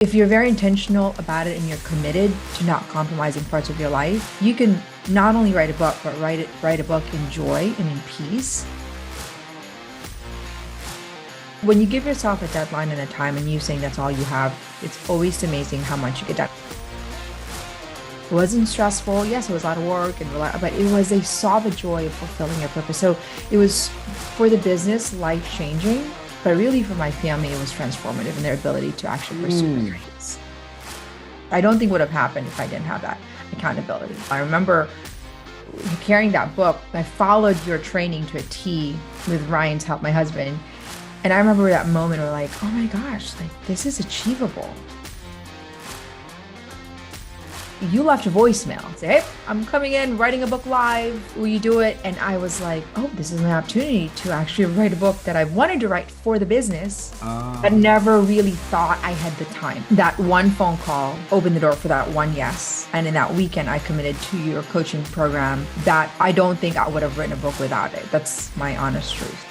If you're very intentional about it and you're committed to not compromising parts of your life, you can not only write a book, but write a book in joy and in peace. When you give yourself a deadline and a time and you saying that's all you have, it's always amazing how much you get done. It wasn't stressful. Yes, it was a lot of work, but it was I saw the joy of fulfilling your purpose. So it was, for the business, life-changing, but really for my family, it was transformative in their ability to actually pursue their dreams. I don't think would have happened if I didn't have that accountability. I remember carrying that book. I followed your training to a T with Ryan's help, my husband. And I remember that moment where like, oh my gosh, like this is achievable. You left a voicemail, say, hey, I'm coming in, writing a book live, will you do it? And I was like, oh, this is my opportunity to actually write a book that I wanted to write for the business, but never really thought I had the time. That one phone call opened the door for that one yes. And in that weekend, I committed to your coaching program that I don't think I would have written a book without it. That's my honest truth.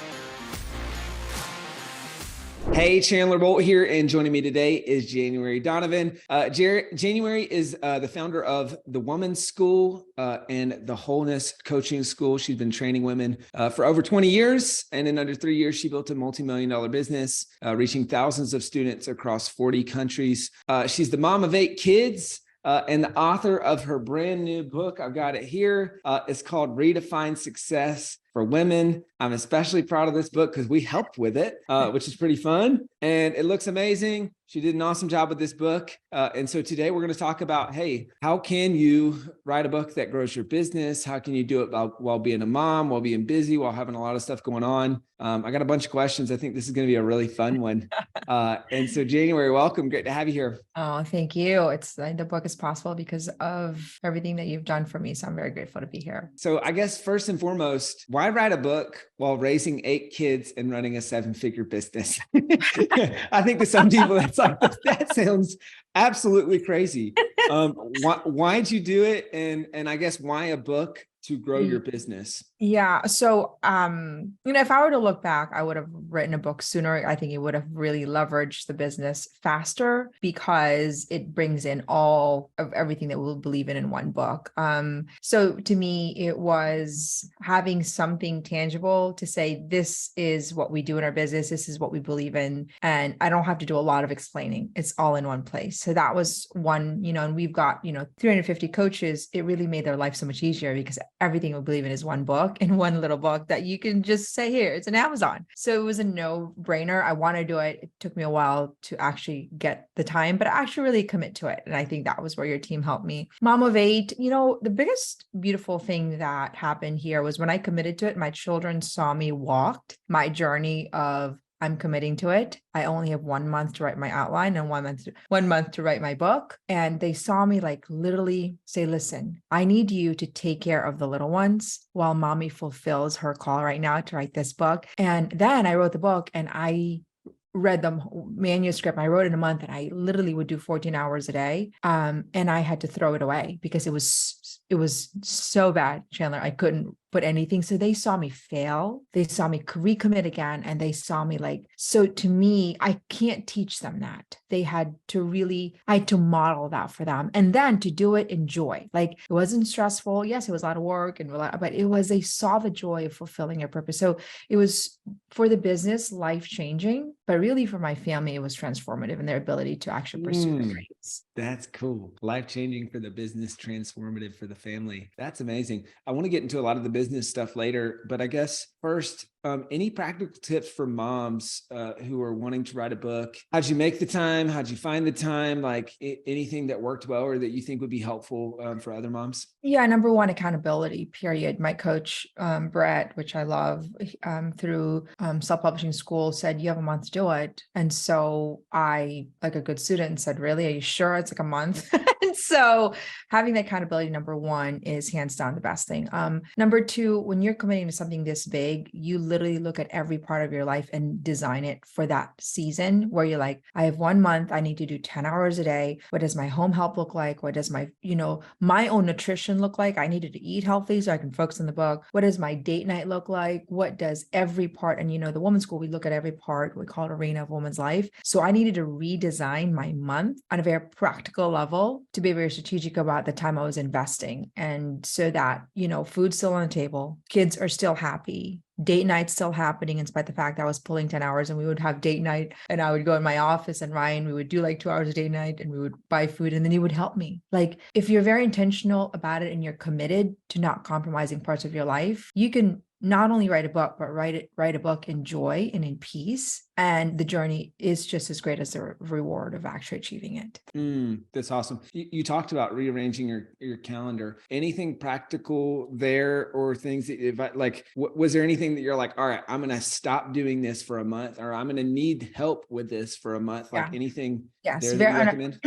Hey, Chandler Bolt here, and joining me today is January Donovan. January is the founder of the Woman's School and the Wholeness Coaching School. She's been training women for over 20 years, and in under 3 years, she built a multi-million-dollar business, reaching thousands of students across 40 countries. She's the mom of 8 kids. And the author of her brand new book, I've got it here. It's called Redefine Success for Women. I'm especially proud of this book because we helped with it, which is pretty fun. And it looks amazing. She did an awesome job with this book. And so today we're going to talk about, hey, how can you write a book that grows your business? How can you do it while being a mom, while being busy, while having a lot of stuff going on? I got a bunch of questions. I think this is going to be a really fun one. And so January, welcome. Great to have you here. Oh, thank you. The book is possible because of everything that you've done for me. So I'm very grateful to be here. So I guess first and foremost, why write a book while raising 8 kids and running a 7-figure business? I think to some people, that's like, that sounds absolutely crazy. Why'd you do it? And I guess why a book to grow your business? Yeah. So, if I were to look back, I would have written a book sooner. I think it would have really leveraged the business faster because it brings in all of everything that we'll believe in one book. So to me, it was having something tangible to say, this is what we do in our business. This is what we believe in. And I don't have to do a lot of explaining. It's all in one place. So that was one, and we've got, 350 coaches. It really made their life so much easier because everything we believe in is one book. In one little book that you can just say, here, it's an Amazon. So it was a no-brainer. I want to do it. It took me a while to actually get the time, but I actually really commit to it. And I think that was where your team helped me. Mom of 8, the biggest beautiful thing that happened here was when I committed to it, my children saw me walked my journey of I'm committing to it. I only have 1 month to write my outline and 1 month to write my book. And they saw me like literally say, listen, I need you to take care of the little ones while mommy fulfills her call right now to write this book. And then I wrote the book and I read the manuscript. I wrote it in a month and I literally would do 14 hours a day. And I had to throw it away because it was so bad, Chandler. I couldn't put anything. So they saw me fail. They saw me recommit again. And they saw me so to me, I can't teach them that. I had to model that for them. And then to do it in joy. It wasn't stressful. Yes, it was a lot of work, but they saw the joy of fulfilling your purpose. So it was, for the business, life-changing, but really for my family, it was transformative in their ability to actually pursue their dreams. That's cool. Life-changing for the business, transformative for the family. That's amazing. I want to get into a lot of the business stuff later, but I guess first, any practical tips for moms who are wanting to write a book? How'd you make the time? How'd you find the time? Anything that worked well or that you think would be helpful for other moms? Yeah, number one, accountability, period. My coach, Brett, which I love, through self-publishing school, said, you have a month to do it. And so I, like a good student, said, really, are you sure? It's like a month. And so having that accountability, number one, is hands down the best thing. Number two, when you're committing to something this big, you literally look at every part of your life and design it for that season where you're like, I have 1 month, I need to do 10 hours a day. What does my home health look like? What does my, my own nutrition look like? I needed to eat healthy so I can focus on the book. What does my date night look like? What does every part, and the women's school, we look at every part, we call it arena of women's life. So I needed to redesign my month on a very practical level to be very strategic about the time I was investing. And so that, food's still on the table, kids are still happy, date night still happening, in spite of the fact that I was pulling 10 hours, and we would have date night and I would go in my office and Ryan, we would do like 2 hours of date night and we would buy food and then he would help me. Like, if you're very intentional about it and you're committed to not compromising parts of your life, you can not only write a book, but write a book in joy and in peace. And the journey is just as great as the reward of actually achieving it. That's awesome. You talked about rearranging your calendar. Anything practical there, or things that was there anything that you're like, all right, I'm going to stop doing this for a month, or I'm going to need help with this for a month? Like anything Yes, there that you recommend?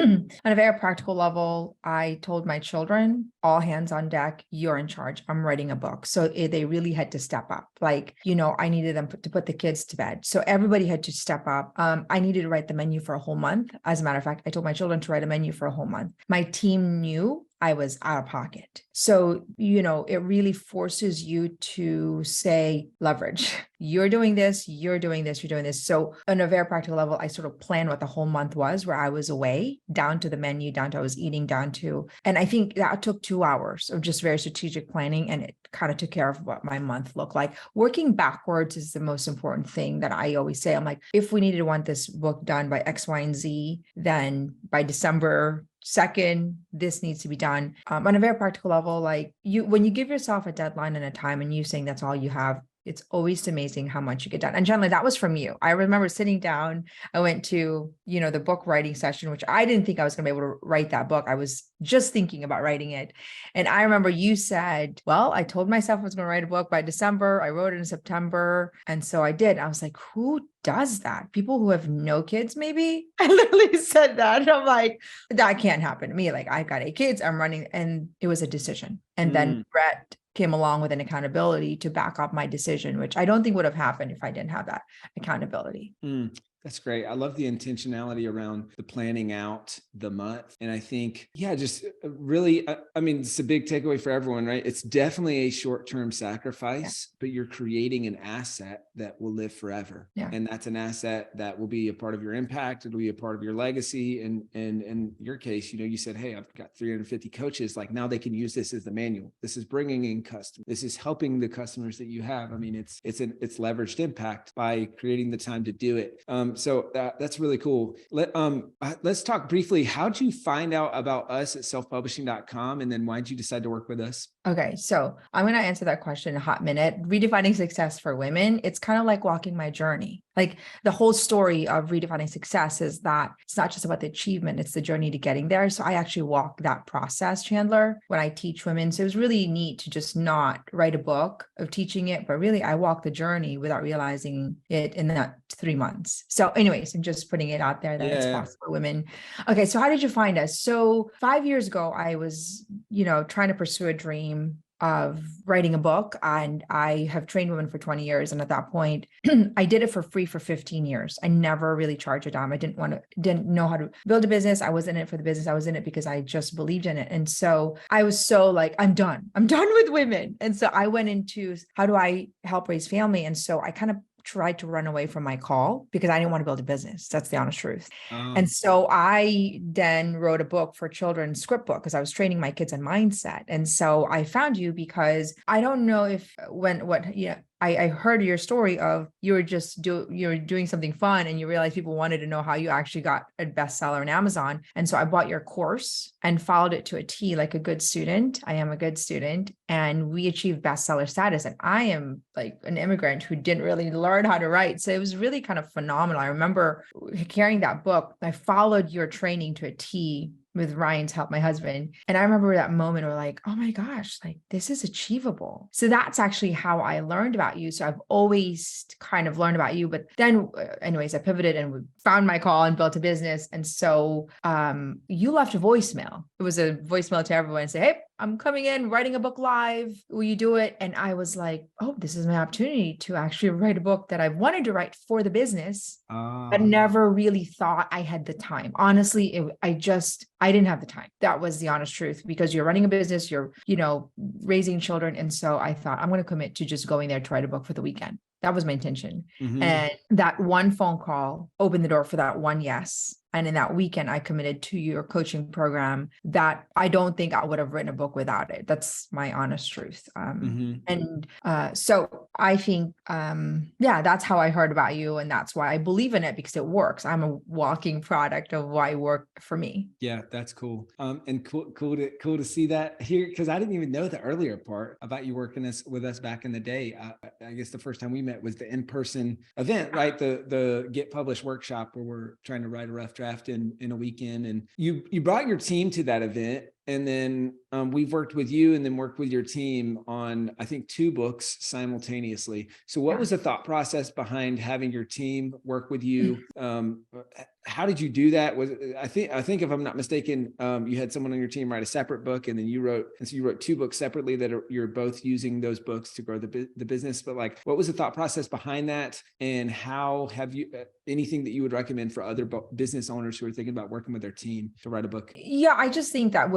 On a very practical level, I told my children, all hands on deck, you're in charge. I'm writing a book. So they really had to step up. Like, I needed them to put the kids to bed. So everybody had to step up. I needed to write the menu for a whole month. As a matter of fact, I told my children to write a menu for a whole month. My team knew I was out of pocket. So, it really forces you to say, leverage. You're doing this, you're doing this, you're doing this. So on a very practical level, I sort of planned what the whole month was, where I was away, down to the menu, down to I was eating, and I think that took 2 hours of just very strategic planning. And it kind of took care of what my month looked like. Working backwards is the most important thing that I always say. I'm like, if we needed to want this book done by X, Y, and Z, then by December 2nd, this needs to be done. On a very practical level, like when you give yourself a deadline and a time and you saying that's all you have, it's always amazing how much you get done. And generally that was from you. I remember sitting down, I went to, the book writing session, which I didn't think I was going to be able to write that book. I was just thinking about writing it. And I remember you said, well, I told myself I was going to write a book by December. I wrote it in September. And so I did. I was like, who does that? People who have no kids, maybe? I literally said that. And I'm like, that can't happen to me. Like, I've got 8 kids, I'm running. And it was a decision. And then Brett came along with an accountability to back up my decision, which I don't think would have happened if I didn't have that accountability. That's great. I love the intentionality around the planning out the month. And I think, just really, it's a big takeaway for everyone, right? It's definitely a short-term sacrifice, but you're creating an asset that will live forever. Yeah. And that's an asset that will be a part of your impact. It'll be a part of your legacy. And in your case, you said, hey, I've got 350 coaches. Like, now they can use this as the manual. This is bringing in customers. This is helping the customers that you have. It's leveraged impact by creating the time to do it. So that's really cool. Let's talk briefly. How'd you find out about us at selfpublishing.com? And then why'd you decide to work with us? Okay, so I'm going to answer that question in a hot minute. Redefining success for women, it's kind of like walking my journey. Like, the whole story of redefining success is that it's not just about the achievement, it's the journey to getting there. So I actually walk that process, Chandler, when I teach women. So it was really neat to just not write a book of teaching it, but really I walk the journey without realizing it in that 3 months. So anyways, I'm just putting it out there that it's possible for women. Okay, so how did you find us? So 5 years ago, I was, trying to pursue a dream of writing a book, and I have trained women for 20 years. And at that point, I did it for free for 15 years. I never really charged a dime. I didn't know how to build a business. I wasn't in it for the business. I was in it because I just believed in it. And so I was so like, I'm done with women. And so I went into, how do I help raise family? And so I kind of tried to run away from my call because I didn't want to build a business. That's the honest truth. And so I then wrote a book for children, script book, because I was training my kids in mindset. And so I found you because I don't know if I heard your story of you were doing something fun and you realized people wanted to know how you actually got a bestseller on Amazon. And so I bought your course and followed it to a T like a good student. I am a good student, and we achieved bestseller status. And I am like an immigrant who didn't really learn how to write. So it was really kind of phenomenal. I remember carrying that book. I followed your training to a T with Ryan's help, my husband. And I remember that moment where like, oh my gosh, like this is achievable. So that's actually how I learned about you. So I've always kind of learned about you, but then anyways, I pivoted and found my call and built a business. And so you left a voicemail. It was a voicemail to everyone and say, hey, I'm coming in, writing a book live. Will you do it? And I was like, oh, this is my opportunity to actually write a book that I wanted to write for the business, but never really thought I had the time. Honestly, I didn't have the time. That was the honest truth, because you're running a business, you're, raising children. And so I thought, I'm going to commit to just going there to write a book for the weekend. That was my intention. Mhm. And that one phone call opened the door for that one yes. And in that weekend, I committed to your coaching program that I don't think I would have written a book without it. That's my honest truth. And so I think, that's how I heard about you. And that's why I believe in it, because it works. I'm a walking product of why it worked for me. Yeah, that's cool. And cool to see that here, because I didn't even know the earlier part about you working with us back in the day. I guess the first time we met was the in-person event, right? The Get Published workshop, where we're trying to write a rough draft in a weekend, and you brought your team to that event. And then we've worked with you and then worked with your team on, I think, 2 books simultaneously. So what was the thought process behind having your team work with you? How did you do that? I think if I'm not mistaken, you had someone on your team write a separate book, and then you wrote 2 books separately that you're both using those books to grow the business. But like, what was the thought process behind that? And how have you, anything that you would recommend for other business owners who are thinking about working with their team to write a book? Yeah, I just think that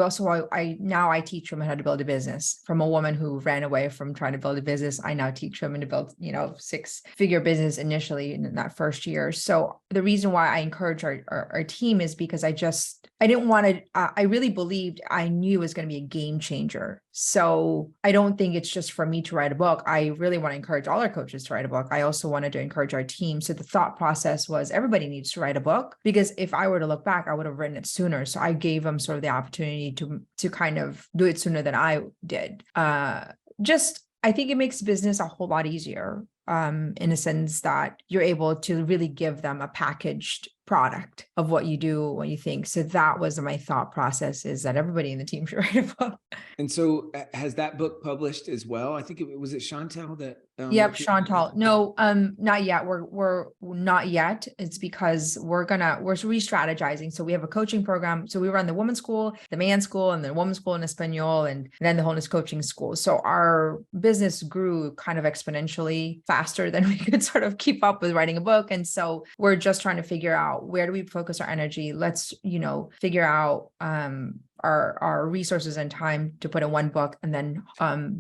I teach women how to build a business. From a woman who ran away from trying to build a business, I now teach women to build, 6-figure business initially in that first year. So the reason why I encourage our team is because I didn't want to, I really believed, I knew it was going to be a game changer. So I don't think it's just for me to write a book. I really want to encourage all our coaches to write a book. I also wanted to encourage our team. So the thought process was, everybody needs to write a book, because if I were to look back, I would have written it sooner. So I gave them sort of the opportunity to kind of do it sooner than I did. I think it makes business a whole lot easier, in a sense that you're able to really give them a packaged product of what you do, what you think. So that was my thought process, is that everybody in the team should write a book. And so has that book published as well? I think was it Chantel that? Yep, Chantal. No, not yet. We're not yet. It's because we're re-strategizing. So we have a coaching program. So we run the women's school, the man's school, and the women's school in Espanol, and then the wholeness coaching school. So our business grew kind of exponentially faster than we could sort of keep up with writing a book. And so we're just trying to figure out, where do we focus our energy? Let's, figure out our resources and time to put in one book, and then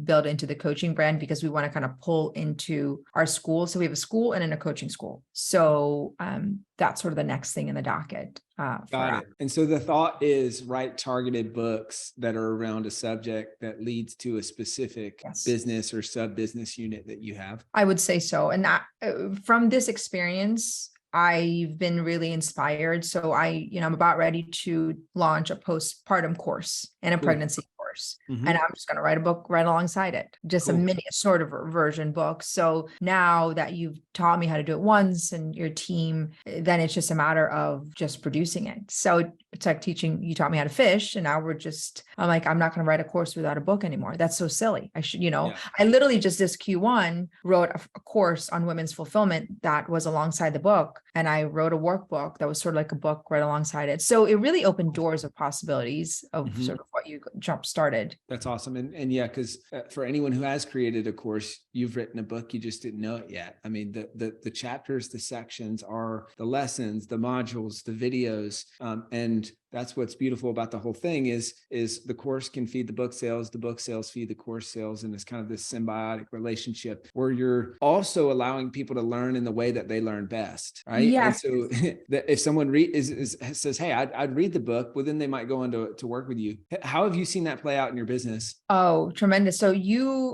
build into the coaching brand, because we want to kind of pull into our school. So we have a school and then a coaching school. So that's sort of the next thing in the docket. Got it. And so the thought is write targeted books that are around a subject that leads to a specific business or sub-business unit that you have. I would say so. And that, from this experience, I've been really inspired. So I'm about ready to launch a postpartum course and a pregnancy course. And I'm just going to write a book right alongside it, just a mini sort of version book. So now that you've taught me how to do it once, and your team, then it's just a matter of just producing it. So it's like you taught me how to fish, and now I'm like, I'm not going to write a course without a book anymore. That's so silly. I should, I literally just this Q1 wrote a course on women's fulfillment that was alongside the book. And I wrote a workbook that was sort of like a book right alongside it. So it really opened doors of possibilities of sort of what you jump started. That's awesome. And yeah, because for anyone who has created a course, you've written a book, you just didn't know it yet. I mean, the chapters, the sections are the lessons, the modules, the videos, and that's what's beautiful about the whole thing is the course can feed the book sales feed the course sales. And it's kind of this symbiotic relationship where you're also allowing people to learn in the way that they learn best. Right. Yes. And so if someone says, hey, I'd read the book, well, then they might go on to work with you. How have you seen that play out in your business? Oh, tremendous. So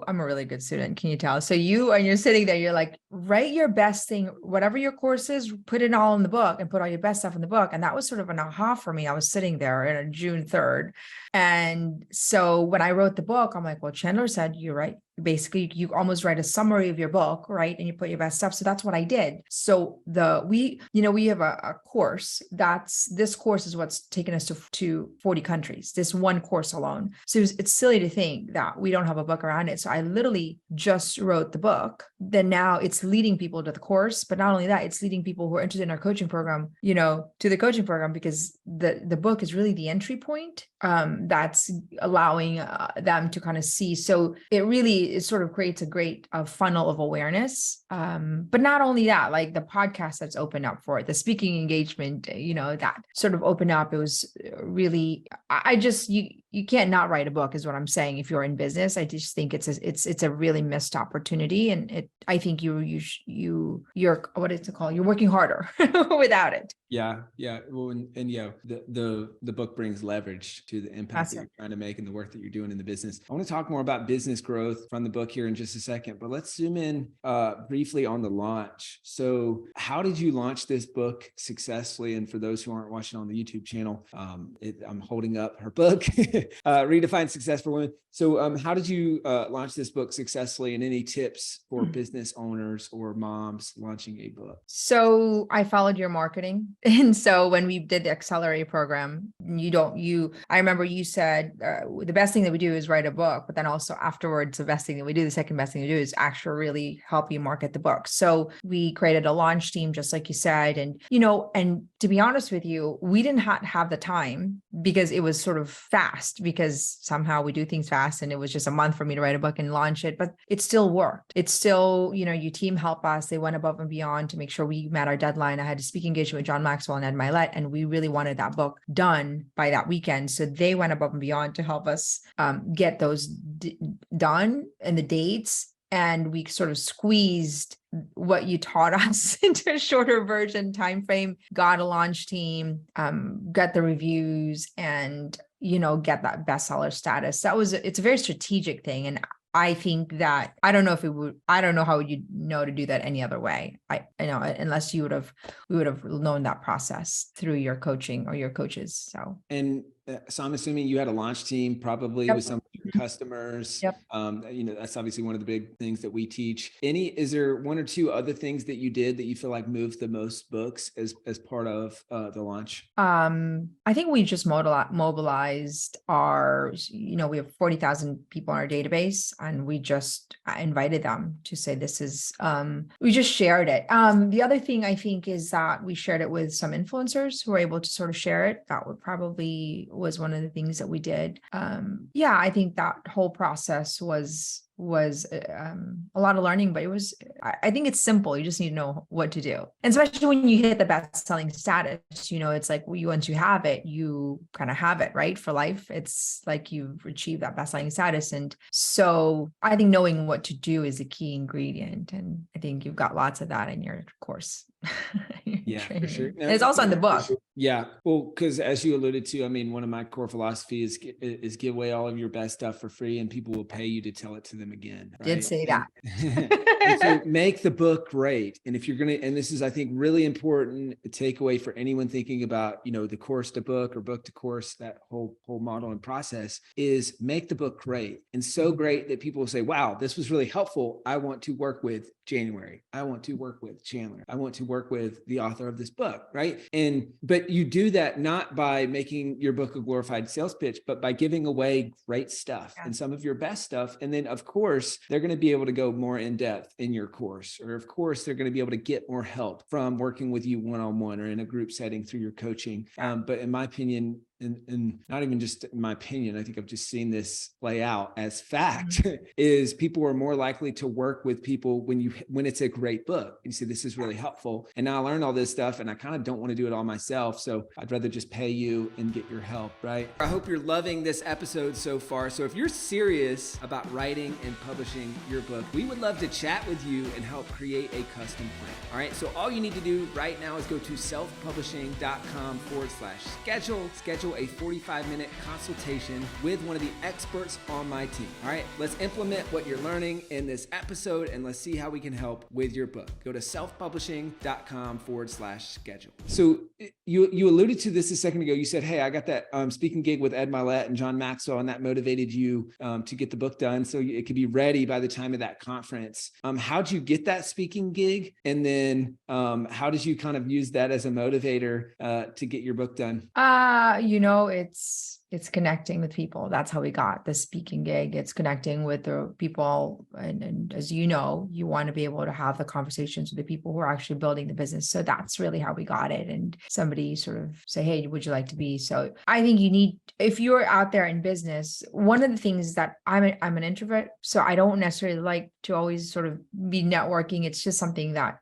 I'm a really good student. Can you tell? So you're sitting there, you're like, write your best thing, whatever your course is, put it all in the book and put all your best stuff in the book. And that was sort of an aha for me. I was sitting there on June 3rd. And so when I wrote the book, I'm like, well, Chandler said, you're right. basically you almost write a summary of your book, right? And you put your best stuff. So that's what I did. So we have a course this course is what's taken us to 40 countries, this one course alone. So it's silly to think that we don't have a book around it. So I literally just wrote the book. Then now it's leading people to the course, but not only that, it's leading people who are interested in our coaching program, to the coaching program, because the book is really the entry point that's allowing them to kind of see. So it sort of creates a great funnel of awareness. But not only that, like the podcast that's opened up for it, the speaking engagement, that sort of opened up. It was really, you can't not write a book is what I'm saying. If you're in business, I just think it's a really missed opportunity. And I think you're what is it called? You're working harder without it. Yeah. Well, the book brings leverage to the impact that you're trying to make and the work that you're doing in the business. I want to talk more about business growth from the book here in just a second, but let's zoom in briefly on the launch. So how did you launch this book successfully? And for those who aren't watching on the YouTube channel, I'm holding up her book, Redefine Success for Women. So how did you launch this book successfully, and any tips for business owners or moms launching a book? So I followed your marketing. And so when we did the Accelerate program, I remember you said the best thing that we do is write a book, but then also afterwards, the second best thing to do is actually really help you market the book. So we created a launch team, just like you said. And, and to be honest with you, we didn't have the time because it was sort of fast, because somehow we do things fast. And it was just a month for me to write a book and launch it, but it still worked. It's still, your team helped us. They went above and beyond to make sure we met our deadline. I had a speaking engagement with John Maxwell and Ed Milet, and we really wanted that book done by that weekend. So they went above and beyond to help us get those done and the dates. And we sort of squeezed what you taught us into a shorter version timeframe, got a launch team, got the reviews, and, get that bestseller status. It's a very strategic thing. And I think that, I don't know how you'd know to do that any other way. I know, unless we would have known that process through your coaching or your coaches. So I'm assuming you had a launch team probably with some of your customers. Yep. That's obviously one of the big things that we teach. Is there one or two other things that you did that you feel like moved the most books as part of the launch? I think we just mobilized we have 40,000 people in our database, and we just invited them to say, we just shared it. The other thing I think is that we shared it with some influencers who were able to sort of share it. That was one of the things that we did. I think that whole process was a lot of learning, but I think it's simple. You just need to know what to do. And especially when you hit the best-selling status, it's like once you have it, you kind of have it, right? For life. It's like you've achieved that best-selling status. And so I think knowing what to do is a key ingredient. And I think you've got lots of that in your course. For sure. No, it's also in the book. Yeah. Well, because as you alluded to, one of my core philosophies is give away all of your best stuff for free, and people will pay you to tell it to them again. Right? Did say that. And so make the book great. And if you're going to, and this is, I think, really important takeaway for anyone thinking about, the course to book or book to course, that whole model and process, is make the book great. And so great that people will say, wow, this was really helpful. I want to work with January. I want to work with Chandler. I want to work with the author of this book. Right. But you do that not by making your book a glorified sales pitch, but by giving away great stuff and some of your best stuff. And then of course, they're going to be able to go more in depth in your course, or of course, they're going to be able to get more help from working with you one-on-one or in a group setting through your coaching. But in my opinion, and not even just in my opinion, I think I've just seen this play out as fact, is people are more likely to work with people when it's a great book. You see, this is really helpful. And now I learned all this stuff, and I kind of don't want to do it all myself. So I'd rather just pay you and get your help, right? I hope you're loving this episode so far. So if you're serious about writing and publishing your book, we would love to chat with you and help create a custom plan. All right. So all you need to do right now is go to selfpublishing.com/schedule schedule a 45-minute consultation with one of the experts on my team. All right, let's implement what you're learning in this episode and let's see how we can help with your book. Go to selfpublishing.com/schedule. So you alluded to this a second ago. You said, hey, I got that speaking gig with Ed Mylett and John Maxwell, and that motivated you to get the book done so it could be ready by the time of that conference. How'd you get that speaking gig? And then how did you kind of use that as a motivator to get your book done? It's connecting with people. That's how we got the speaking gig. It's connecting with the people. And as you know, you want to be able to have the conversations with the people who are actually building the business. So that's really how we got it. And somebody sort of say, hey, would you like to be? So I think if you're out there in business, one of the things is that I'm an introvert. So I don't necessarily like to always sort of be networking. It's just something that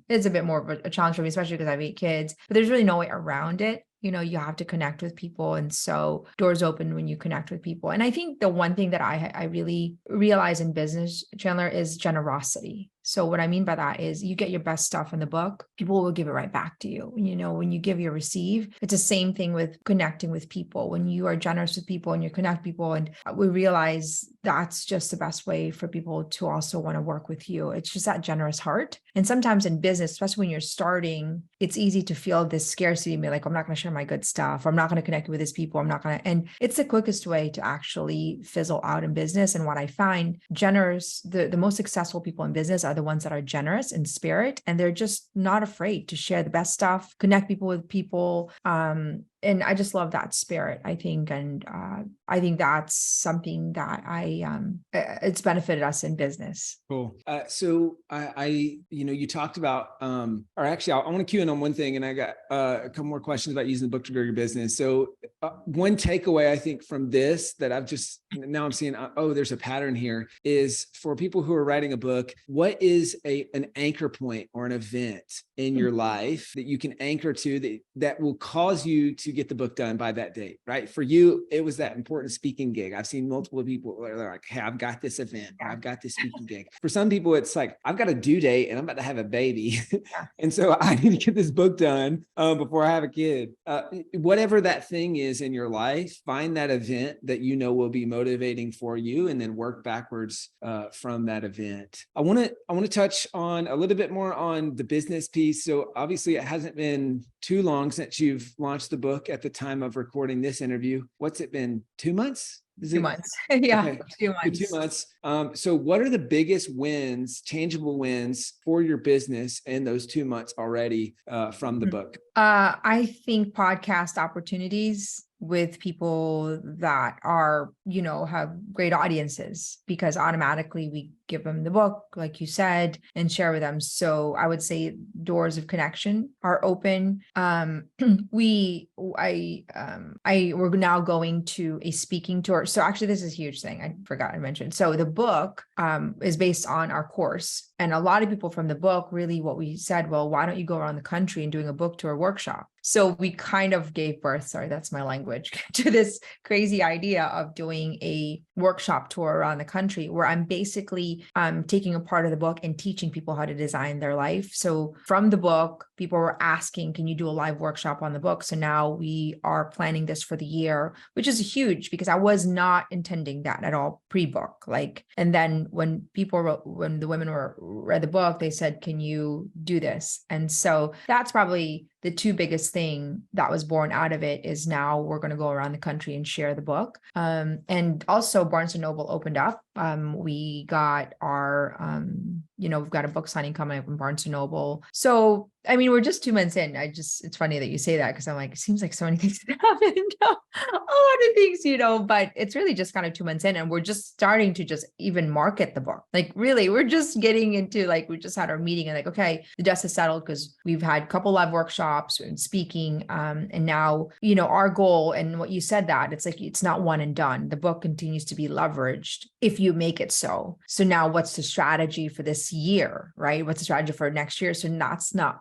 is a bit more of a challenge for me, especially because I have 8 kids, but there's really no way around it. You have to connect with people. And so doors open when you connect with people. And I think the one thing that I really realize in business, Chandler, is generosity. So what I mean by that is you get your best stuff in the book, people will give it right back to you. When you give, you receive. It's the same thing with connecting with people. When you are generous with people and you connect people, and we realize that's just the best way for people to also want to work with you. It's just that generous heart. And sometimes in business, especially when you're starting, it's easy to feel this scarcity, be like, I'm not going to share my good stuff. I'm not going to connect with these people. And it's the quickest way to actually fizzle out in business. And what I find the most successful people in business are the ones that are generous in spirit, and they're just not afraid to share the best stuff, connect people with people. And I just love that spirit, I think. And I think that's something that it's benefited us in business. Cool. So you talked about, or actually, I want to cue in on one thing, and I got a couple more questions about using the book to grow your business. So one takeaway I think from this that now I'm seeing, there's a pattern here, is for people who are writing a book, what is an anchor point or an event in your life that you can anchor to that will cause you to get the book done by that date, right? For you, it was that important speaking gig. I've seen multiple people where they're like, hey, I've got this event, or I've got this speaking gig. For some people, it's like, I've got a due date and I'm about to have a baby. And so I need to get this book done before I have a kid. Whatever that thing is in your life, find that event that will be motivating for you, and then work backwards from that event. I want to touch on a little bit more on the business piece. So obviously it hasn't been too long since you've launched the book at the time of recording this interview. What's it been? 2 months? 2 months. Yeah. Okay. 2 months. 2 months. So what are the biggest wins, tangible wins for your business in those 2 months already from the book? I think podcast opportunities with people that are, have great audiences, because automatically we give them the book, like you said, and share with them. So I would say doors of connection are open. We're now going to a speaking tour. So actually, this is a huge thing. I forgot to mention. So the book is based on our course. And a lot of people from the book, really what we said, well, why don't you go around the country and doing a book tour workshop? So we kind of gave birth, sorry, that's my language, to this crazy idea of doing a workshop tour around the country, where I'm basically taking a part of the book and teaching people how to design their life. So from the book, people were asking, can you do a live workshop on the book? So now we are planning this for the year, which is huge, because I was not intending that at all pre-book. And then when the women read the book, they said, can you do this? And so that's probably the 2 biggest thing that was born out of it, is now we're going to go around the country and share the book. And also Barnes & Noble opened up. We got our, we've got a book signing coming up in Barnes & Noble. So, I mean, we're just 2 months in. It's funny that you say that, because I'm like, it seems like so many things have happened. A lot of things, but it's really just kind of 2 months in, and we're just starting to just even market the book. Really, we're just getting into, we just had our meeting and okay, the dust is settled, because we've had a couple live workshops and speaking. And now, our goal, and what you said, that it's not one and done. The book continues to be leveraged if you make it so. So now what's the strategy for this year, right? What's the strategy for next year? So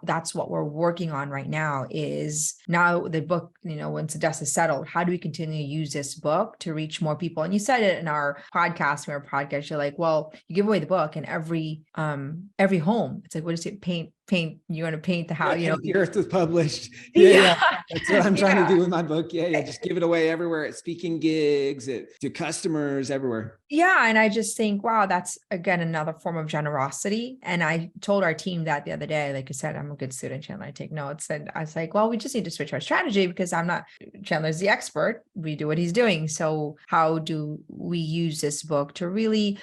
that's what we're working on right now, is now the book, once the dust is settled, how do we continue to use this book to reach more people? And you said it in our podcast, you're like, well, you give away the book in every home. It's like, what is it? Paint to paint the house, The Earth was published. Yeah. That's what I'm trying Yeah. to do with my book. Just give it away everywhere at speaking gigs, to customers, everywhere. Yeah. And I just think, wow, that's again another form of generosity. And I told our team that the other day, like I said, I'm a good student, Chandler. I take notes. And I was like, well, we just need to switch our strategy because Chandler's the expert. We do what he's doing. So how do we use this book to really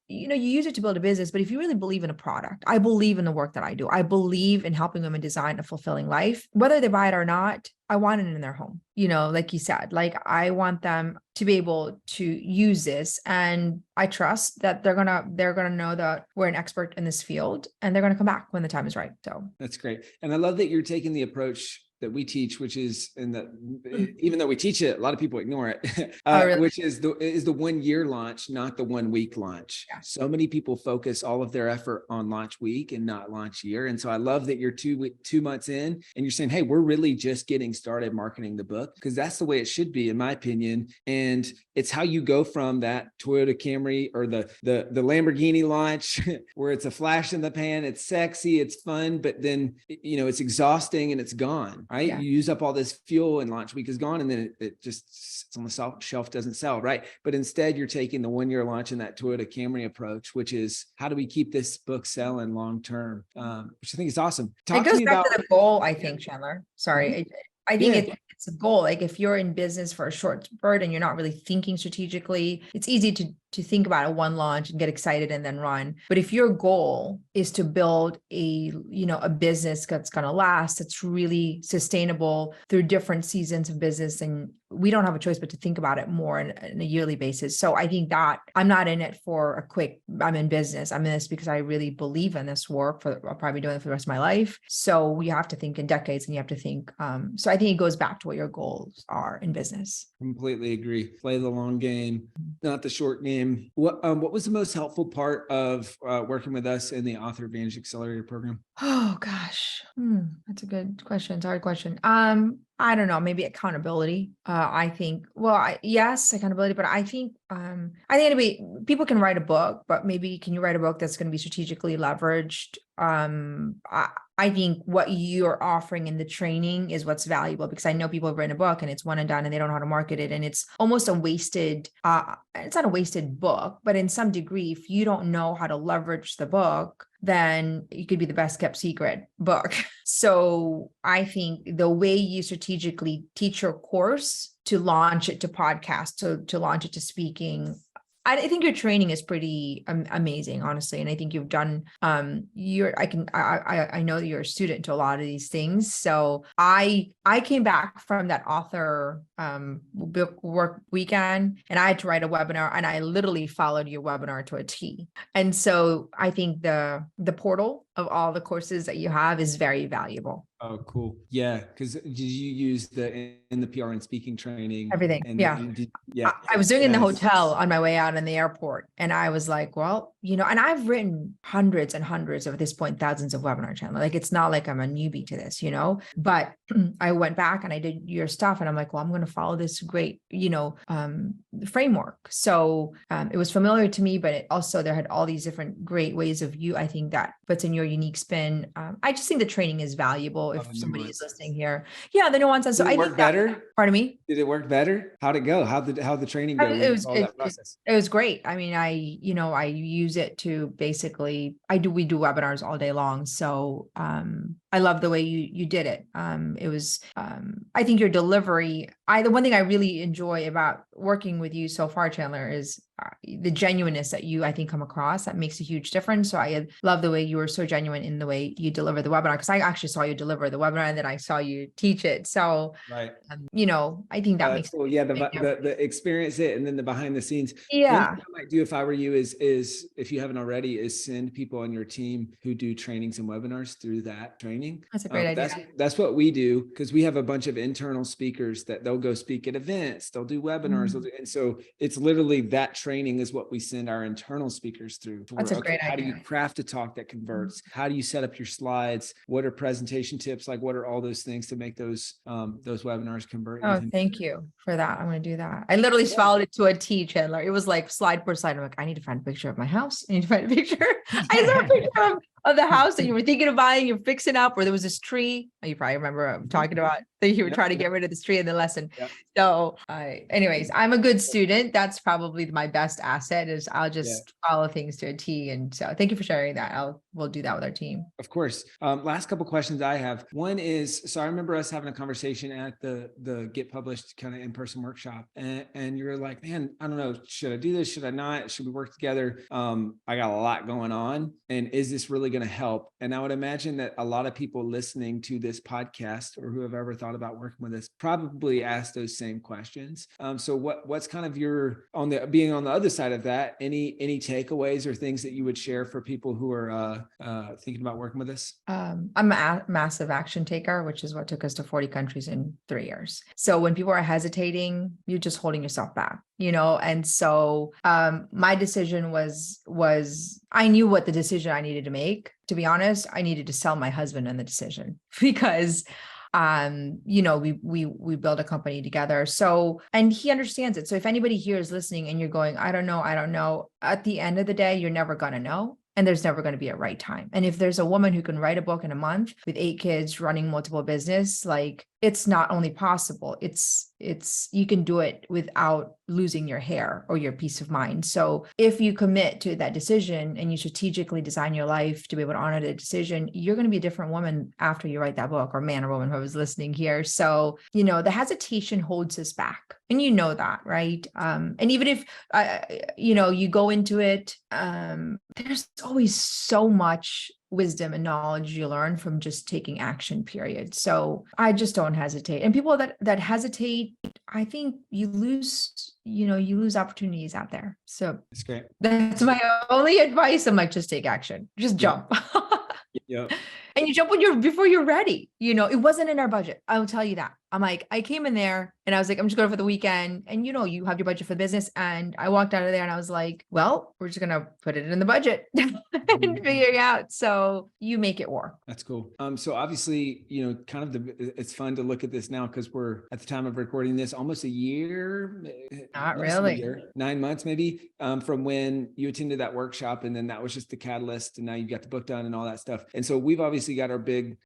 you use it to build a business, but if you really believe in a product, I believe in the work that I do. I believe in helping women design a fulfilling life, whether they buy it or not. I want it in their home, like you said, like I want them to be able to use this. And I trust that they're going to know that we're an expert in this field and they're going to come back when the time is right. So that's great. And I love that you're taking the approach that we teach, which is even though we teach it, a lot of people ignore it, really? which is the 1 year launch, not the 1 week launch. Yeah. So many people focus all of their effort on launch week and not launch year. And so I love that you're 2 months in and you're saying, hey, we're really just getting started marketing the book, because that's the way it should be, in my opinion. And it's how you go from that Toyota Camry or the Lamborghini launch where it's a flash in the pan, it's sexy, it's fun, but then, it's exhausting and it's gone. Right. Yeah. You use up all this fuel and launch week is gone. And then it just sits on the shelf, doesn't sell. Right. But instead you're taking the 1 year launch and that Toyota Camry approach, which is how do we keep this book selling long-term? Which I think is awesome. It goes back to the goal, I think, Chandler. Sorry. I think it's a goal. Like if you're in business for a short spurt and you're not really thinking strategically, it's easy to think about a one launch and get excited and then run. But if your goal is to build a business that's going to last, that's really sustainable through different seasons of business, and we don't have a choice but to think about it more on a yearly basis. So I think that I'm not in it for a quick, I'm in business. I'm in this because I really believe in this work. I'll probably be doing it for the rest of my life. So you have to think in decades and you have to think. So I think it goes back to what your goals are in business. Completely agree. Play the long game, not the short game. What was the most helpful part of working with us in the Author Advantage Accelerator program? Oh gosh, that's a good question. It's a hard question. I don't know, maybe accountability. I think, yes, accountability, but I think people can write a book, but maybe can you write a book that's going to be strategically leveraged? I think what you're offering in the training is what's valuable, because I know people have written a book and it's one and done and they don't know how to market it. And it's almost a wasted, it's not a wasted book, but in some degree, if you don't know how to leverage the book, then it could be the best kept secret book. So I think the way you strategically teach your course, to launch it to podcast, to launch it to speaking, I think your training is pretty amazing, honestly. And I think you've done, I know that you're a student to a lot of these things. So I came back from that author book work weekend and I had to write a webinar, and I literally followed your webinar to a T. And so I think the portal of all the courses that you have is very valuable. Oh, cool. Yeah. Because did you use in the PR and speaking training? Everything. Yeah. I was doing it in the hotel on my way out in the airport. And I was like, well, and I've written hundreds and hundreds of, at this point, thousands of webinar channels. Like, it's not like I'm a newbie to this, but I went back and I did your stuff and I'm like, well, I'm going to follow this great, framework. So it was familiar to me, but there had all these different great ways of I think that puts in your unique spin. I just think the training is valuable if somebody is listening here. Yeah. The nuances. So I think better. Pardon me? Did it work better? How'd it go? How'd the training go? It was great. I mean, I use it to basically, we do webinars all day long. So I love the way you did it. It was, I think your delivery, the one thing I really enjoy about working with you so far, Chandler, is the genuineness that you, I think, come across. That makes a huge difference. So I love the way you were so genuine in the way you deliver the webinar, because I actually saw you deliver the webinar and then I saw you teach it. So, right. I think that makes cool. Yeah. The experience it and then the behind the scenes. Yeah. One thing I might do if I were you is if you haven't already, is send people on your team who do trainings and webinars through that training. That's a great idea. That's what we do, because we have a bunch of internal speakers that they'll go speak at events, they'll do webinars. And so it's literally that training is what we send our internal speakers through. That's a great idea. How do you craft a talk that converts? How do you set up your slides? What are presentation tips? Like, what are all those things to make those webinars convert? Oh, thank you for that. I'm going to do that. I literally followed it to a T, Chandler. It was like slide per slide. I'm like, I need to find a picture of my house. I need to find a picture. I saw a picture of the house that you were thinking of buying, you're fixing up, or there was this tree. You probably remember talking about that you were Yep, trying to yep, get rid of this tree in the lesson. yep, So anyways, I'm a good student. That's probably my best asset is I'll yeah. just follow things to a T. And so thank you for sharing that. We'll do that with our team. Of course. Last couple questions I have. One is, so I remember us having a conversation at the Get Published kind of in-person workshop, and you're like, man, I don't know, should I do this? Should I not? Should we work together? I got a lot going on, and is this really going to help? And I would imagine that a lot of people listening to this podcast or who have ever thought about working with us probably asked those same questions. So what's kind of your being on the other side of that? Any takeaways or things that you would share for people who are thinking about working with us? I'm a massive action taker, which is what took us to 40 countries in 3 years. So when people are hesitating, you're just holding yourself back, And so my decision was I knew what the decision I needed to make. To be honest, I needed to sell my husband on the decision because we build a company together. So, and he understands it. So if anybody here is listening and you're going, I don't know, at the end of the day, you're never going to know. And there's never going to be a right time. And if there's a woman who can write a book in a month with 8 kids running multiple business, like it's not only possible, it's you can do it without losing your hair or your peace of mind. So if you commit to that decision and you strategically design your life to be able to honor the decision, you're going to be a different woman after you write that book, or man or woman who was listening here. So, the hesitation holds us back. And you know that, right? And even if, you go into it, there's always so much wisdom and knowledge you learn from just taking action, period. So I just don't hesitate. And people that hesitate, I think you lose opportunities out there. So That's great. That's my only advice. I'm like, just take action, just jump. Yep. And you jump before you're ready. It wasn't in our budget. I will tell you that. I'm like, I came in there and I was like, I'm just going for the weekend. And you have your budget for the business. And I walked out of there and I was like, well, we're just going to put it in the budget and figure it out. So you make it work. That's cool. So obviously, it's fun to look at this now because we're at the time of recording this almost a year. Not really. 9 months maybe from when you attended that workshop. And then that was just the catalyst. And now you've got the book done and all that stuff. And so we've obviously got our big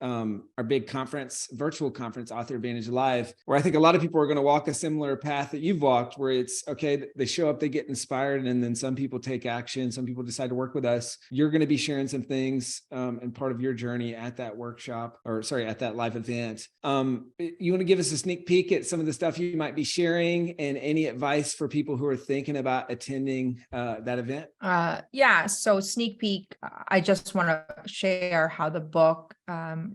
conference, virtual conference, Author Advantage Live, where I think a lot of people are going to walk a similar path that you've walked, where it's okay, they show up, they get inspired, and then some people take action, some people decide to work with us. You're going to be sharing some things and part of your journey at that workshop, at that live event. You want to give us a sneak peek at some of the stuff you might be sharing and any advice for people who are thinking about attending that event? So sneak peek, I just want to share how the book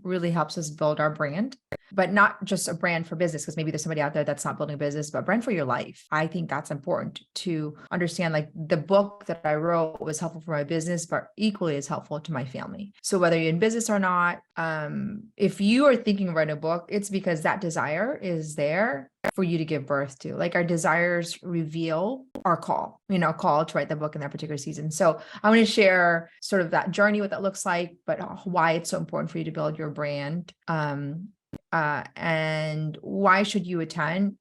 really helps us build our brand, but not just a brand for business, because maybe there's somebody out there that's not building a business, but brand for your life. I think that's important to understand. Like the book that I wrote was helpful for my business, but equally as helpful to my family. So whether you're in business or not, if you are thinking of writing a book, it's because that desire is there for you to give birth to. Like our desires reveal our call to write the book in that particular season. So I want to share sort of that journey, what that looks like, but why it's so important for you to build your brand. And why should you attend?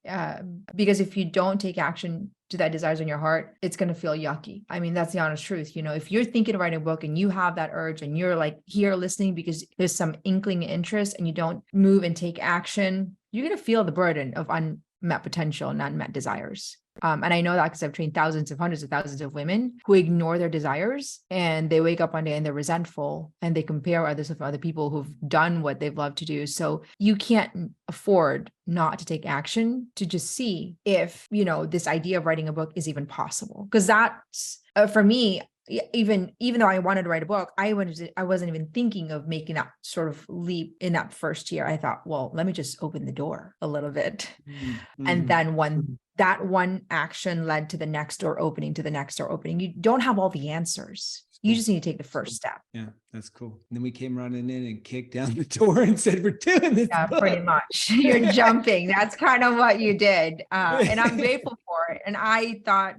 Because if you don't take action to that desires in your heart, it's going to feel yucky. I mean, that's the honest truth. If you're thinking of writing a book and you have that urge and you're like here listening because there's some inkling interest and you don't move and take action, you're going to feel the burden of unmet potential and unmet desires. And I know that because I've trained hundreds of thousands of women who ignore their desires, and they wake up one day and they're resentful and they compare others with other people who've done what they've loved to do. So you can't afford not to take action to just see if, this idea of writing a book is even possible. Because that's for me, even though I wanted to write a book, I wasn't even thinking of making that sort of leap in that first year. I thought, well, let me just open the door a little bit. Mm-hmm. And then that one action led to the next door opening, to the next door opening. You don't have all the answers. You just need to take the first step. Yeah, that's cool. And then we came running in and kicked down the door and said, we're doing this. Yeah, pretty much. You're jumping. That's kind of what you did. And I'm grateful for it. And I thought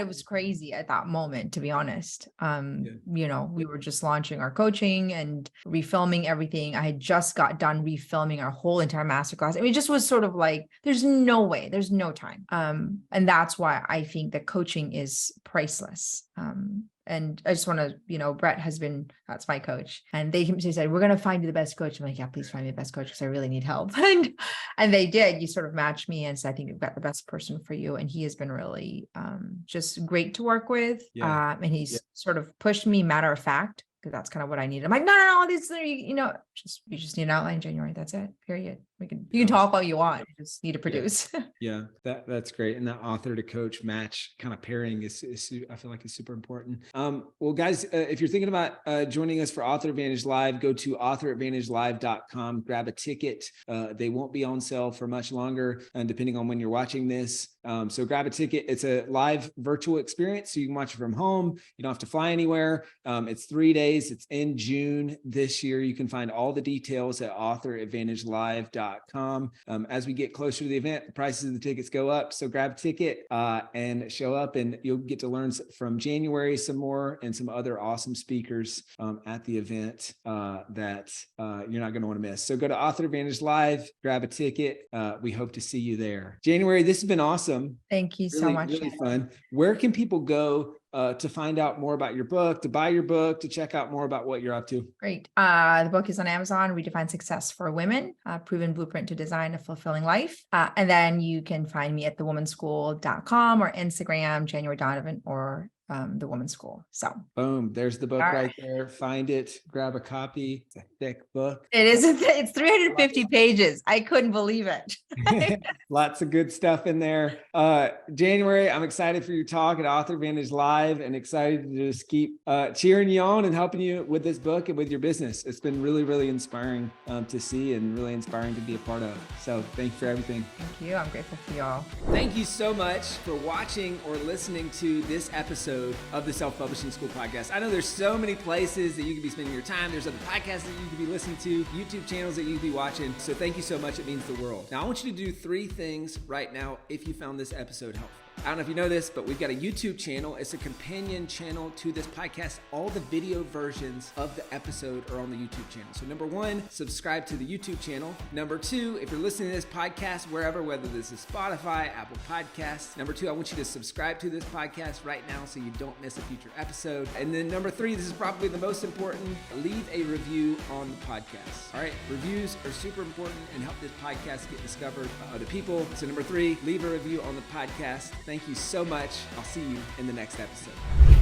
it was crazy at that moment, to be honest. We were just launching our coaching and refilming everything. I had just got done refilming our whole entire masterclass. I mean, it just was sort of like, there's no way, there's no time. And that's why I think that coaching is priceless. And I just want to, Brett has been, that's my coach. And they said, we're going to find you the best coach. I'm like, yeah, please find me the best coach because I really need help. And they did. You sort of matched me and said, I think we've got the best person for you. And he has been really just great to work with. And he's sort of pushed me matter of fact, because that's kind of what I need. I'm like, no, this, you just need an outline, January. That's it. Period. You can talk all you want. You just need to produce. Yeah, that's great. And that author to coach match kind of pairing is I feel like is super important. Well, guys, if you're thinking about joining us for Author Advantage Live, go to authoradvantagelive.com, grab a ticket. They won't be on sale for much longer, depending on when you're watching this. So grab a ticket. It's a live virtual experience, so you can watch it from home. You don't have to fly anywhere. It's 3 days. It's in June this year. You can find all the details at authoradvantagelive.com. As we get closer to the event, the prices of the tickets go up. So grab a ticket and show up, and you'll get to learn from January some more and some other awesome speakers at the event that you're not going to want to miss. So go to Author Advantage Live, grab a ticket. We hope to see you there. January, this has been awesome. Thank you so much. Really fun. Where can people go to find out more about your book, to buy your book, to check out more about what you're up to? Great. The book is on Amazon, Redefine Success for Women, Proven Blueprint to Design a Fulfilling Life. And then you can find me at thewomanschool.com or Instagram, January Donovan, or The Woman's School. So boom, there's the book right there. Find it, grab a copy. It's a thick book. It is. It's 350 pages. I couldn't believe it. Lots of good stuff in there. January, I'm excited for your talk at Author Advantage Live and excited to just keep cheering you on and helping you with this book and with your business. It's been really, really inspiring to see and really inspiring to be a part of. So thank you for everything. Thank you. I'm grateful for you all. Thank you so much for watching or listening to this episode of the Self-Publishing School podcast. I know there's so many places that you could be spending your time. There's other podcasts that you could be listening to, YouTube channels that you could be watching. So thank you so much. It means the world. Now I want you to do 3 things right now if you found this episode helpful. I don't know if you know this, but we've got a YouTube channel. It's a companion channel to this podcast. All the video versions of the episode are on the YouTube channel. So number 1, subscribe to the YouTube channel. Number 2, if you're listening to this podcast wherever, whether this is Spotify, Apple Podcasts. Number 2, I want you to subscribe to this podcast right now so you don't miss a future episode. And then number 3, this is probably the most important, leave a review on the podcast. All right, reviews are super important and help this podcast get discovered by other people. So number 3, leave a review on the podcast. Thank you so much. I'll see you in the next episode.